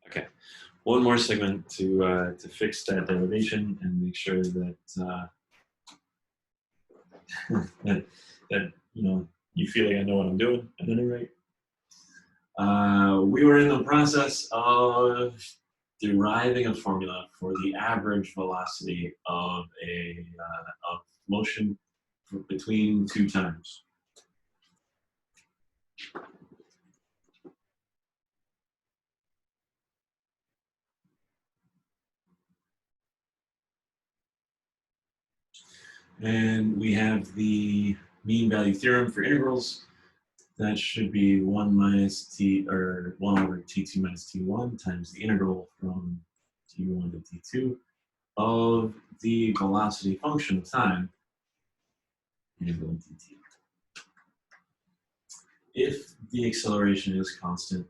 Okay, one more segment to fix that derivation and make sure that that you feel like I know what I'm doing at any rate. We were in the process of deriving a formula for the average velocity of of motion between two times. And we have the mean value theorem for integrals. That should be 1 minus t, or 1 over t2 minus t1 times the integral from t1 to t2 of the velocity function of time, integral dt. If the acceleration is constant,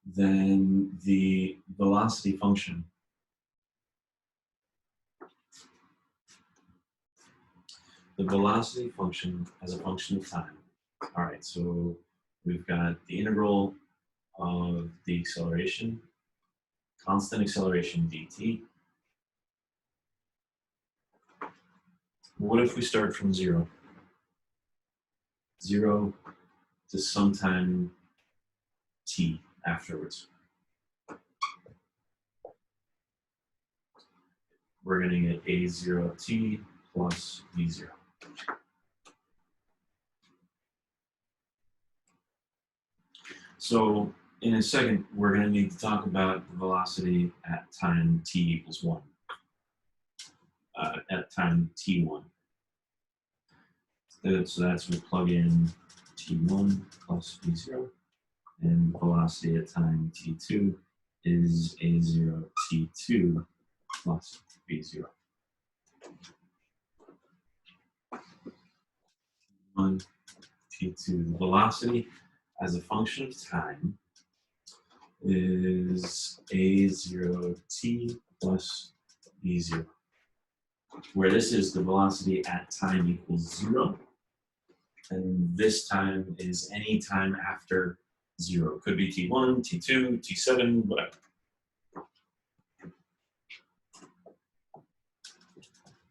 then the velocity function as a function of time. All right, so we've got the integral of the acceleration, constant acceleration dt. What if we start from 0? 0 to sometime t afterwards. We're going to get a0t plus v0. So in a second, we're going to need to talk about the velocity at time t equals 1, at time t1. So that's we plug in t1 plus v0, and velocity at time t2 is a0 t2 plus v0. T1, t2, the velocity as a function of time is a0t plus v0, where this is the velocity at time equals 0, and this time is any time after 0. Could be t1, t2, t7, whatever.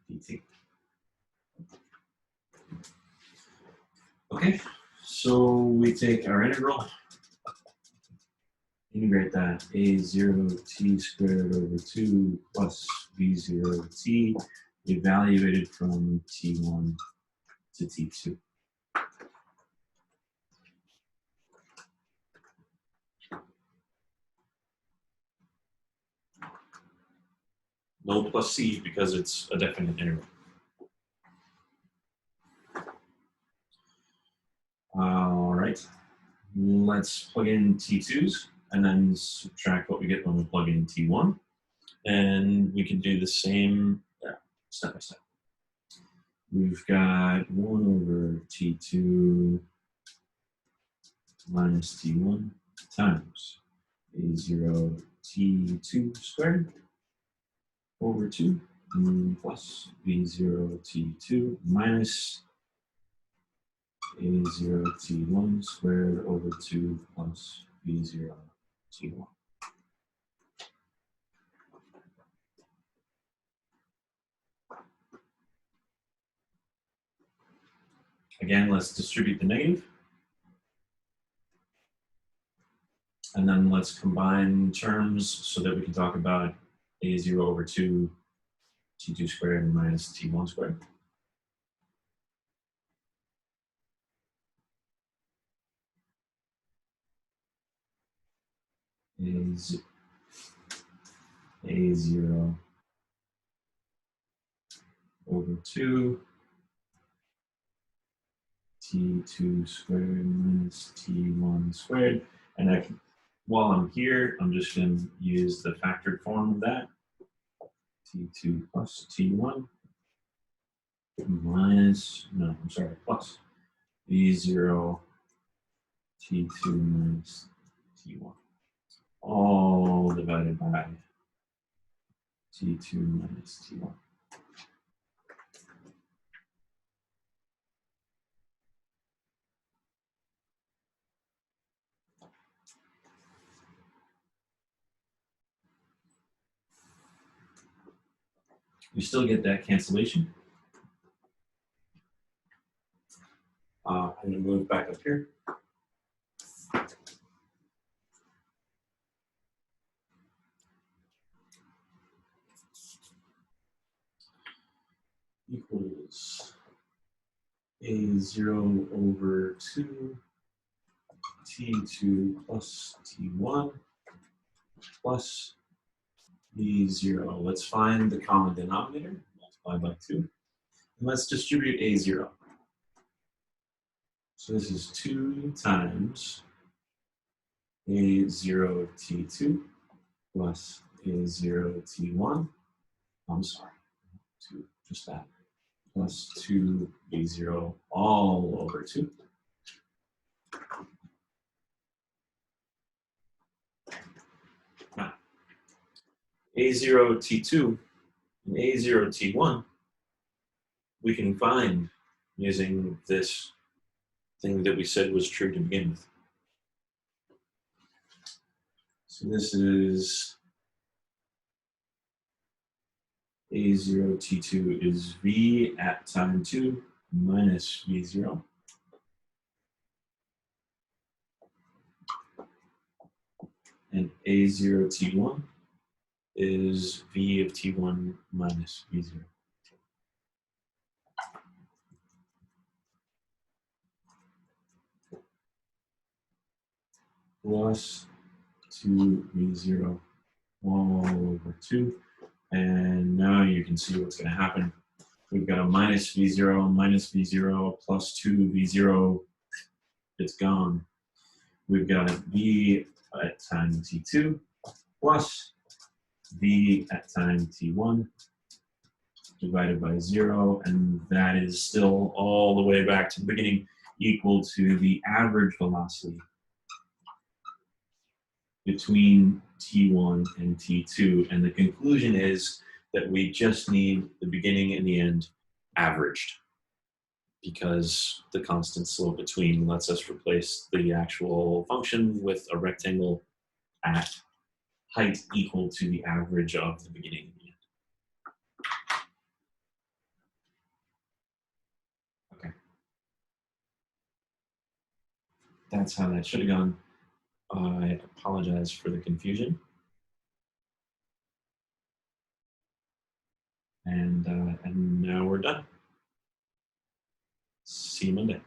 dt. Okay, so we take our integral, integrate that a0t squared over 2 plus v0t, evaluated from t1 to t2. No plus c because it's a definite integral. All right, let's plug in t2s and then subtract what we get when we plug in t1. And we can do the same step by step. We've got 1 over t2 minus t1 times a0 t2 squared over 2 plus v0 t2 minus a0 t1 squared over 2 plus v0 t1. Again, let's distribute the negative. And then let's combine terms so that we can talk about a0 over 2 t2 squared minus t1 squared. Is a0 over 2 t2 squared minus t1 squared. And while I'm here, I'm just going to use the factored form of that. t2 plus t1 plus v0 t2 minus t1, all divided by t2 minus t1. You still get that cancellation. I'm going to move back up here. Equals A0 over 2 T2 plus T1 plus B0. Let's find the common denominator, multiply by 2. And let's distribute A0. So this is 2 times A0 T2 plus A0 T1. I'm sorry, 2, just that. Plus 2 B0 all over 2. Now, A0 T2 and A0 T1 we can find using this thing that we said was true to begin with. So this is A0 T2 is V at time 2 minus V0. And A0 T1 is V of T1 minus V0. Plus 2V0 all over 2. And now you can see what's going to happen. We've got a minus V0, plus 2V0. It's gone. We've got a V at time T2 plus V at time T1 divided by 0. And that is still all the way back to the beginning, equal to the average velocity between T1 and T2. And the conclusion is that we just need the beginning and the end averaged, because the constant slope between lets us replace the actual function with a rectangle at height equal to the average of the beginning and the end. Okay. That's how that should have gone. I apologize for the confusion. And now we're done. See you Monday.